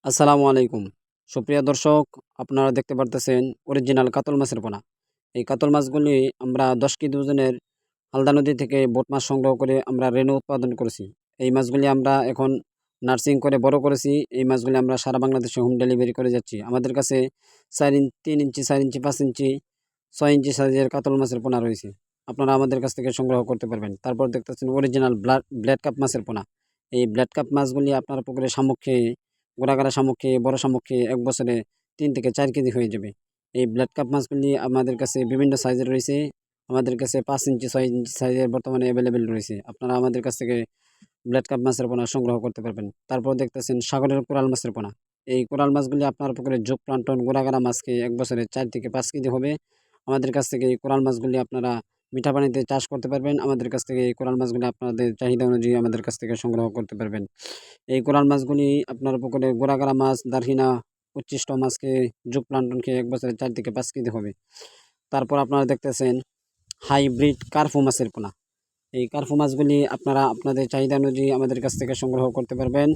আসসালামু আলাইকুম। সুপ্রিয় দর্শক, আপনারা দেখতে পারতেছেন অরিজিনাল কাতল মাছের পোনা। এই কাতল মাছগুলি আমরা ১০ কেজি ওজনের হালদা নদী থেকে বোট মাছ সংগ্রহ করে আমরা রেণু উৎপাদন করেছি। এই মাছগুলি আমরা এখন নার্সিং করে বড় করেছি। এই মাছগুলি আমরা সারা বাংলাদেশে হোম ডেলিভারি করে যাচ্ছি। আমাদের কাছে ৩ ইঞ্চি, ৪ ইঞ্চি, ৫ ইঞ্চি, ৬ ইঞ্চি সাইজের কাতল মাছের পোনা রয়েছে। আপনারা আমাদের কাছ থেকে সংগ্রহ করতে পারবেন। তারপর দেখতেছেন অরিজিনাল ব্ল্যাড কাপ মাছের পোনা। এই ব্ল্যাড কাপ মাছগুলি আপনার পুকুরে শামুক খেয়ে, গোড়াগাড়া শামুক খেয়ে, বড় শামুক খেয়ে ১ বছরে ৩ থেকে ৪ কেজি হয়ে যাবে। এই ব্ল্যাড কাপ মাছগুলি আমাদের কাছে বিভিন্ন সাইজের রয়েছে। আমাদের কাছে ৫ ইঞ্চি, ৬ ইঞ্চি সাইজের বর্তমানে অ্যাভেলেবেল রয়েছে। আপনারা আমাদের কাছ থেকে ব্ল্যাড কাপ মাছের পোনা সংগ্রহ করতে পারবেন। তারপর দেখতেছেন সাগরের কোরাল মাছের পোনা। এই কোরাল মাছগুলি আপনার পুকুরে জোগ প্লান্টন, গোড়াগাড়া মাছ খেয়ে ১ বছরে ৪ থেকে ৫ কেজি হবে। আমাদের কাছ থেকে এই কোরাল মাছগুলি আপনারা মিঠা পানিতে চাষ করতে পারবেন। আমাদের কাছ থেকে এই কোরাল মাছগুলি আপনাদের চাহিদা অনুযায়ী আমাদের কাছ থেকে সংগ্রহ করতে পারবেন। এই কোরাল মাছগুলি আপনার পুকুরে গোড়াগাড়া মাছ, দারহিনা, উচ্ছিষ্ট মাছকে জোগ প্লান্টন খেয়ে ১ বছরে ৪ থেকে ৫ কেজি হবে। তারপর আপনারা দেখতেছেন হাইব্রিড কার্পু মাছের পোনা। এই কার্পু মাছগুলি আপনারা আপনাদের চাহিদা অনুযায়ী আমাদের কাছ থেকে সংগ্রহ করতে পারবেন।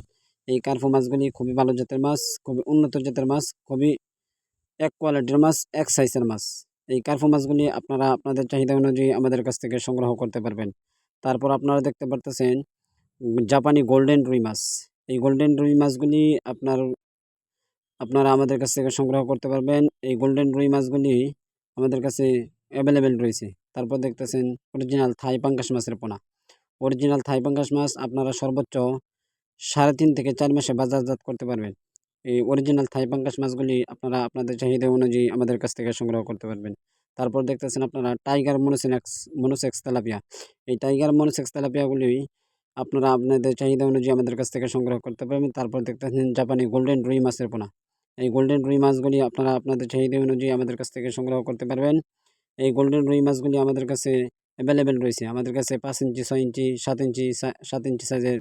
এই কার্পু মাছগুলি খুবই ভালো জাতের মাছ, খুবই উন্নত জাতের মাছ, খুবই এক কোয়ালিটির মাছ, এক সাইজের মাছ। এই কার্পু মাছগুলি আপনারা আপনাদের চাহিদা অনুযায়ী আমাদের কাছ থেকে সংগ্রহ করতে পারবেন। তারপর আপনারা দেখতে পারতেছেন জাপানি গোল্ডেন রুই মাছ। এই গোল্ডেন রুই মাছগুলি আপনারা আমাদের কাছ থেকে সংগ্রহ করতে পারবেন। এই গোল্ডেন রুই মাছগুলি আমাদের কাছে অ্যাভেলেবেল রয়েছে। তারপর দেখতেছেন অরিজিনাল থাই পাঙ্গাস মাছের পোনা। অরিজিনাল থাই পাঙ্গাস মাছ আপনারা সর্বোচ্চ ৩.৫ থেকে ৪ মাসে বাজারজাত করতে পারবেন। এই অরিজিনাল থাই পাঙ্গাস মাছগুলি আপনারা আপনাদের চাহিদা অনুযায়ী আমাদের কাছ থেকে সংগ্রহ করতে পারবেন। তারপর দেখতেছেন আপনারা টাইগার মনোসেক্স তেলাপিয়া। এই টাইগার মনোসেক্স তেলাপিয়াগুলি আপনারা আপনাদের চাহিদা অনুযায়ী আমাদের কাছ থেকে সংগ্রহ করতে পারবেন। তারপর দেখতেছেন জাপানি গোল্ডেন রুই মাছের পোনা। এই গোল্ডেন রুই মাছগুলি আপনারা আপনাদের চাহিদা অনুযায়ী আমাদের কাছ থেকে সংগ্রহ করতে পারবেন। এই গোল্ডেন রুই মাছগুলি আমাদের কাছে অ্যাভেলেবেল রয়েছে। আমাদের কাছে ৫ ইঞ্চি, ৬ ইঞ্চি, ৭ ইঞ্চি সাইজের